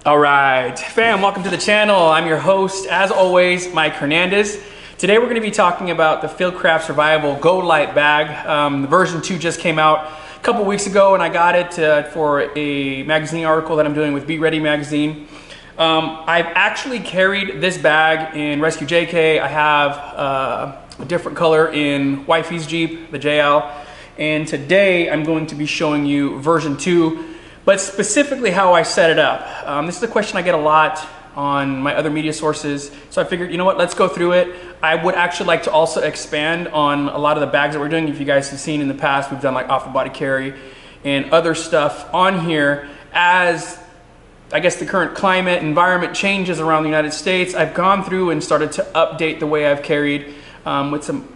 All right, fam, welcome to the channel. I'm your host, as always, Mike Hernandez. Today we're going to be talking about the Fieldcraft Survival GoBag. The version 2 just came out a couple weeks ago, and I got it for a magazine article that I'm doing with Be Ready magazine. I've actually carried this bag in Rescue JK. I have a different color in Wifey's Jeep, the JL. And today I'm going to be showing you version 2. But specifically how I set it up. This is a question I get a lot on my other media sources. So I figured, you know what, let's go through it. I would actually like to also expand on a lot of the bags that we're doing. If you guys have seen in the past, we've done like off the body carry and other stuff on here. As I guess the current climate environment changes around the United States, I've gone through and started to update the way I've carried with some,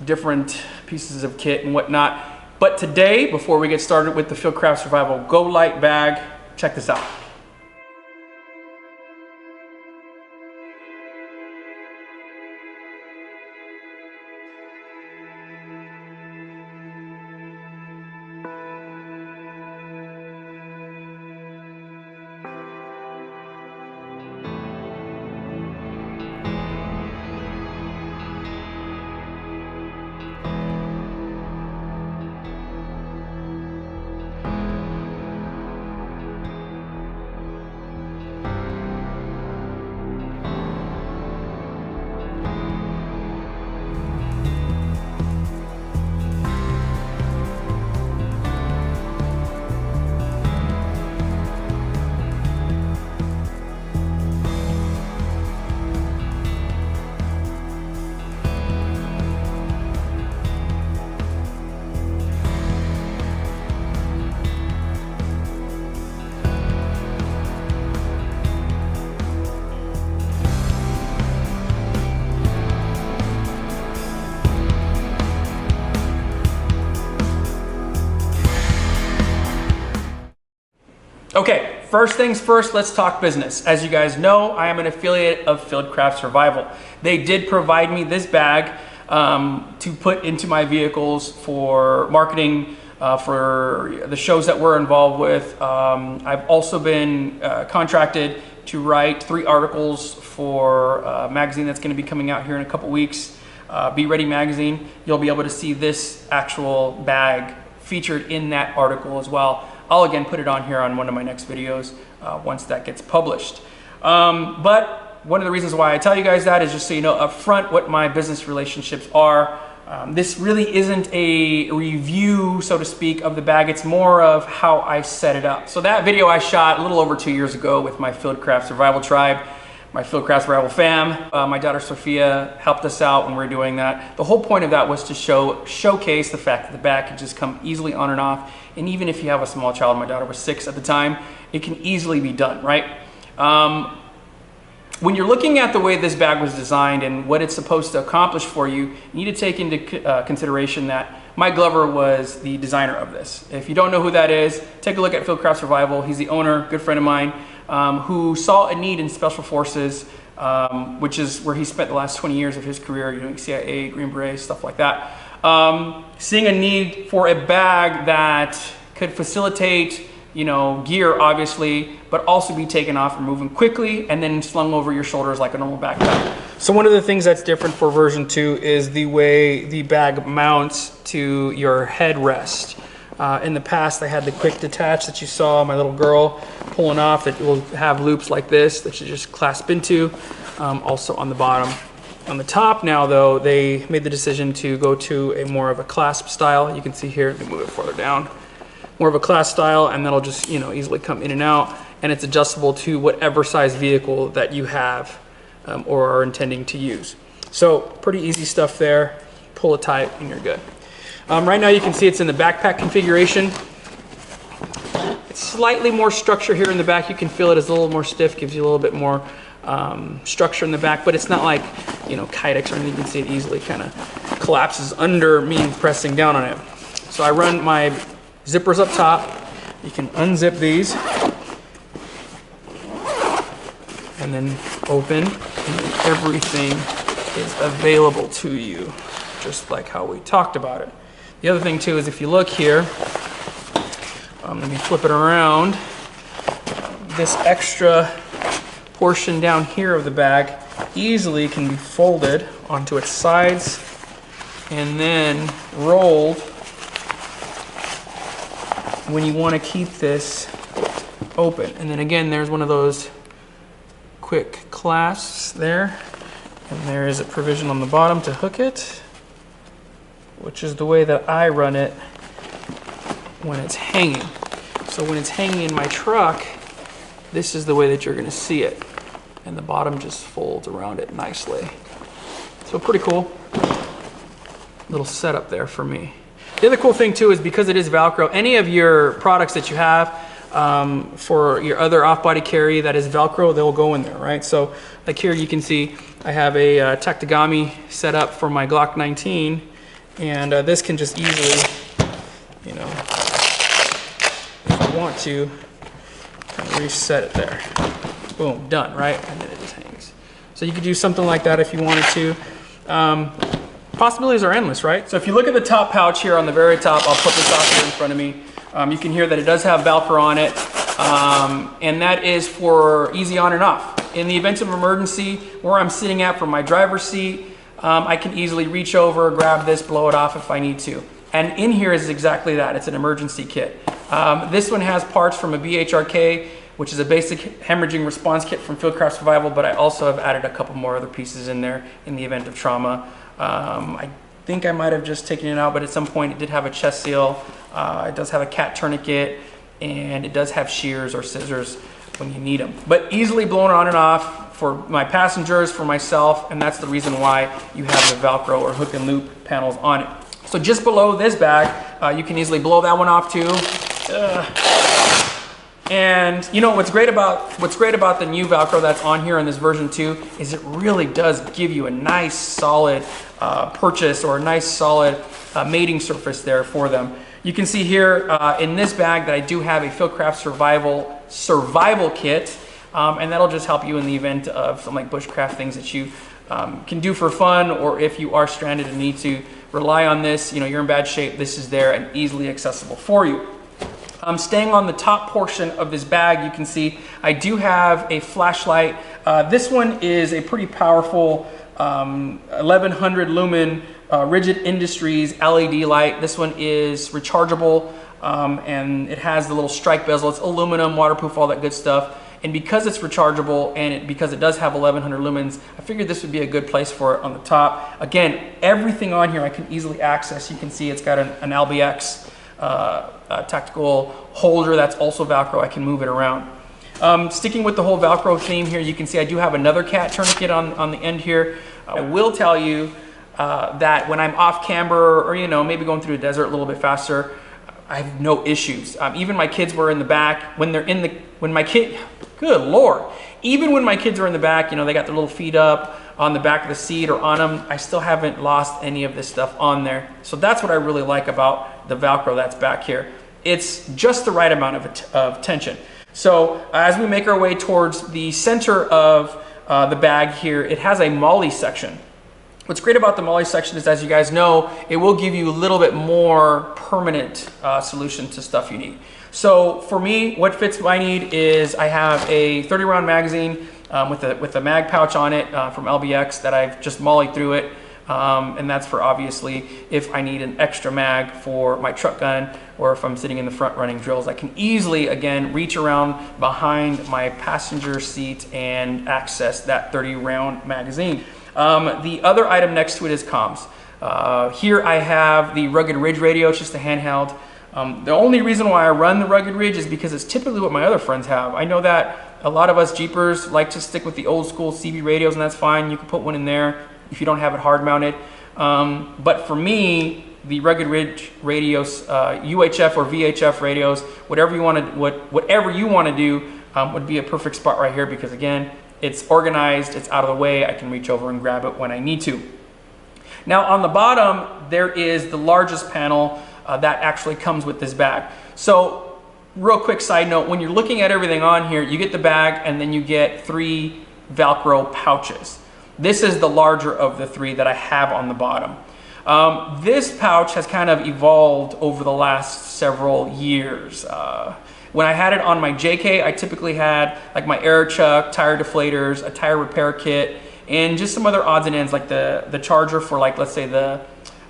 different pieces of kit and whatnot. But today, before we get started with the Fieldcraft Survival GoLite bag, check this out. Okay, first things first, let's talk business. As you guys know, I am an affiliate of Fieldcraft Survival. They did provide me this bag to put into my vehicles for marketing for the shows that we're involved with. I've also been contracted to write 3 articles for a magazine that's going to be coming out here in a couple weeks, Be Ready magazine. You'll be able to see this actual bag featured in that article as well. I'll again put it on here on one of my next videos once that gets published. But one of the reasons why I tell you guys that is just so you know up front what my business relationships are. This really isn't a review, so to speak, of the bag. It's more of how I set it up. So that video I shot a little over 2 years ago with my Fieldcraft Survival tribe, my Fieldcraft Survival fam. My daughter Sophia helped us out when we were doing that. The whole point of that was to showcase the fact that the bag could just come easily on and off. And even if you have a small child, my daughter was 6 at the time, it can easily be done, right? When you're looking at the way this bag was designed and what it's supposed to accomplish for you, you need to take into consideration that Mike Glover was the designer of this. If you don't know who that is, take a look at Fieldcraft Survival. He's the owner, good friend of mine, who saw a need in Special Forces, which is where he spent the last 20 years of his career doing CIA, Green Berets, stuff like that. Seeing a need for a bag that could facilitate, gear obviously, but also be taken off and moving quickly and then slung over your shoulders like a normal backpack. So one of the things that's different for version 2 is the way the bag mounts to your headrest. In the past, I had the quick detach that you saw my little girl pulling off. It will have loops like this that you just clasp into, also on the bottom. On the top now, though, they made the decision to go to a more of a clasp style. You can see here, let me move it further down. More of a clasp style, and that'll just, easily come in and out. And it's adjustable to whatever size vehicle that you have or are intending to use. So pretty easy stuff there. Pull it tight and you're good. Right now you can see it's in the backpack configuration. It's slightly more structure here in the back. You can feel it is a little more stiff, gives you a little bit more structure in the back, but it's not like, Kydex or anything. You can see it easily kind of collapses under me pressing down on it. So I run my zippers up top. You can unzip these and then open, and everything is available to you, just like how we talked about it. The other thing too is if you look here, let me flip it around. this extra portion down here of the bag easily can be folded onto its sides and then rolled when you want to keep this open. And then again, there's one of those quick clasps there, and there is a provision on the bottom to hook it, which is the way that I run it when it's hanging. So when it's hanging in my truck, this is the way that you're going to see it, and the bottom just folds around it nicely. So pretty cool little setup there for me. The other cool thing too is because it is Velcro, any of your products that you have for your other off-body carry that is Velcro, they'll go in there, right? So like here you can see I have a Tactigami set up for my Glock 19, and this can just easily, you know, if I want to, kind of reset it there. Boom, done, right? And then it just hangs. So you could do something like that if you wanted to. Possibilities are endless, right? So if you look at the top pouch here on the very top, I'll put this off here in front of me. You can hear that it does have Velcro on it, and that is for easy on and off. In the event of emergency, where I'm sitting at for my driver's seat, I can easily reach over, grab this, blow it off if I need to. And in here is exactly that. It's an emergency kit. This one has parts from a BHRK, which is a basic hemorrhaging response kit from Fieldcraft Survival, but I also have added a couple more other pieces in there in the event of trauma. I think I might have just taken it out, but at some point it did have a chest seal. It does have a cat tourniquet, and it does have shears or scissors when you need them. But easily blown on and off for my passengers, for myself, and that's the reason why you have the Velcro or hook and loop panels on it. So just below this bag, you can easily blow that one off too. And you know what's great about the new Velcro that's on here in this version 2 is it really does give you a nice solid purchase, or a nice solid mating surface there for them. You can see here in this bag that I do have a Fieldcraft Survival Kit, and that'll just help you in the event of some like bushcraft things that you can do for fun, or if you are stranded and need to rely on this, you know, you're in bad shape, this is there and easily accessible for you. Staying on the top portion of this bag, you can see I do have a flashlight. This one is a pretty powerful 1100 lumen Rigid Industries LED light. This one is rechargeable, and it has the little strike bezel. It's aluminum, waterproof, all that good stuff. And because it's rechargeable and because it does have 1100 lumens, I figured this would be a good place for it on the top. Again, everything on here I can easily access. You can see it's got an LBX tactical holder that's also Velcro. I can move it around. Sticking with the whole Velcro theme here, you can see I do have another cat tourniquet on the end here. I will tell you that when I'm off camber, or you know, maybe going through the desert a little bit faster, I have no issues. Even my kids were in the back good Lord, even when my kids are in the back, you know, they got their little feet up on the back of the seat or on them, I still haven't lost any of this stuff on there. So that's what I really like about the Velcro that's back here. It's just the right amount of tension. So as we make our way towards the center of the bag here, it has a MOLLE section. What's great about the MOLLE section is, as you guys know, it will give you a little bit more permanent solution to stuff you need. So for me, what fits my need is I have a 30 round magazine with a mag pouch on it from LBX that I've just MOLLE'd through it. And that's for obviously if I need an extra mag for my truck gun, or if I'm sitting in the front running drills, I can easily, again, reach around behind my passenger seat and access that 30 round magazine. The other item next to it is comms. Here I have the Rugged Ridge radio. It's just a handheld. The only reason why I run the Rugged Ridge is because it's typically what my other friends have. I know that a lot of us Jeepers like to stick with the old school CB radios, and that's fine. You can put one in there if you don't have it hard mounted. But for me, the Rugged Ridge radios, UHF or VHF radios, whatever you want to do, would be a perfect spot right here, because again, it's organized, it's out of the way, I can reach over and grab it when I need to. Now on the bottom, there is the largest panel that actually comes with this bag. So real quick side note, when you're looking at everything on here, you get the bag and then you get 3 Velcro pouches. This is the larger of the 3 that I have on the bottom. This pouch has kind of evolved over the last several years. When I had it on my JK, I typically had like my air chuck, tire deflators, a tire repair kit, and just some other odds and ends like the charger for, like, let's say the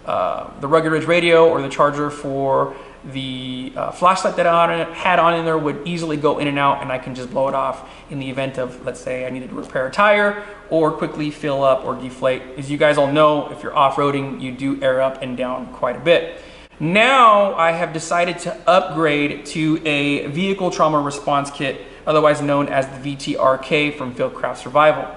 Rugged Ridge radio, or the charger for the flashlight that I had on in there would easily go in and out, and I can just blow it off in the event of, let's say, I needed to repair a tire or quickly fill up or deflate. As you guys all know, if you're off-roading, you do air up and down quite a bit. Now I have decided to upgrade to a vehicle trauma response kit, otherwise known as the VTRK from Fieldcraft Survival.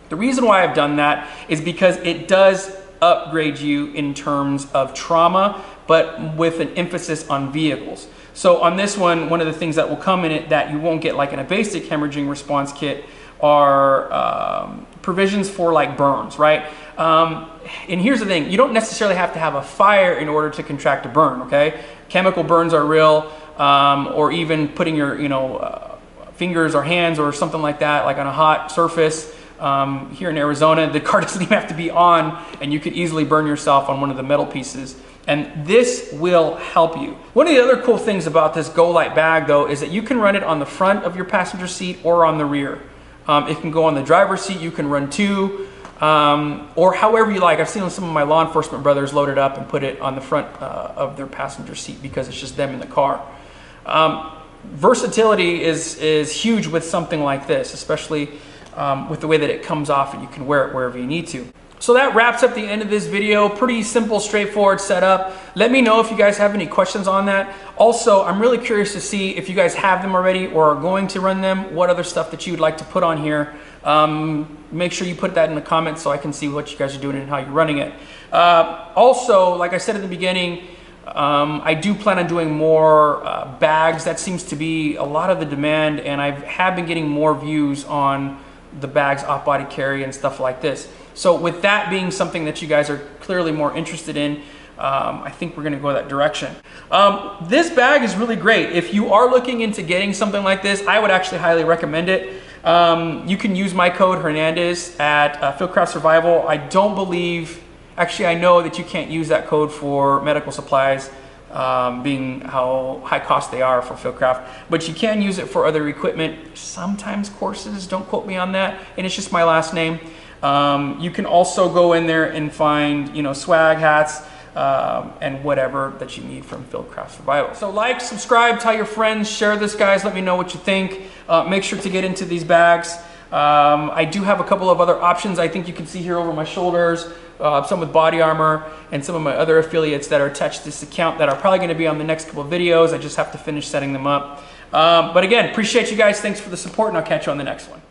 The reason why I've done that is because it does upgrade you in terms of trauma, but with an emphasis on vehicles. So on this one of the things that will come in it that you won't get like in a basic hemorrhaging response kit are provisions for like burns, right? And here's the thing, you don't necessarily have to have a fire in order to contract a burn, okay? Chemical burns are real, or even putting your fingers or hands or something like that, like on a hot surface. Here in Arizona, the car doesn't even have to be on, and you could easily burn yourself on one of the metal pieces. And this will help you. One of the other cool things about this GoLite bag, though, is that you can run it on the front of your passenger seat or on the rear. It can go on the driver's seat, you can run two, or however you like. I've seen some of my law enforcement brothers load it up and put it on the front of their passenger seat because it's just them in the car. Versatility is huge with something like this, especially with the way that it comes off and you can wear it wherever you need to. So that wraps up the end of this video. Pretty simple, straightforward setup. Let me know if you guys have any questions on that. Also, I'm really curious to see if you guys have them already or are going to run them, what other stuff that you would like to put on here. Make sure you put that in the comments so I can see what you guys are doing and how you're running it. Also, like I said at the beginning, I do plan on doing more bags. That seems to be a lot of the demand, and I have been getting more views on the bags off-body carry and stuff like this. So with that being something that you guys are clearly more interested in, I think we're gonna go that direction. This bag is really great. If you are looking into getting something like this, I would actually highly recommend it. You can use my code Hernandez at Fieldcraft Survival. I don't believe, actually I know that you can't use that code for medical supplies, being how high cost they are for Fieldcraft, but you can use it for other equipment, sometimes courses, don't quote me on that, and it's just my last name. You can also go in there and find, swag, hats, and whatever that you need from Fieldcraft Survival. So like, subscribe, tell your friends, share this, guys, let me know what you think. Make sure to get into these bags. I do have a couple of other options I think you can see here over my shoulders, some with body armor and some of my other affiliates that are attached to this account that are probably going to be on the next couple of videos. I just have to finish setting them up. But again, appreciate you guys. Thanks for the support, and I'll catch you on the next one.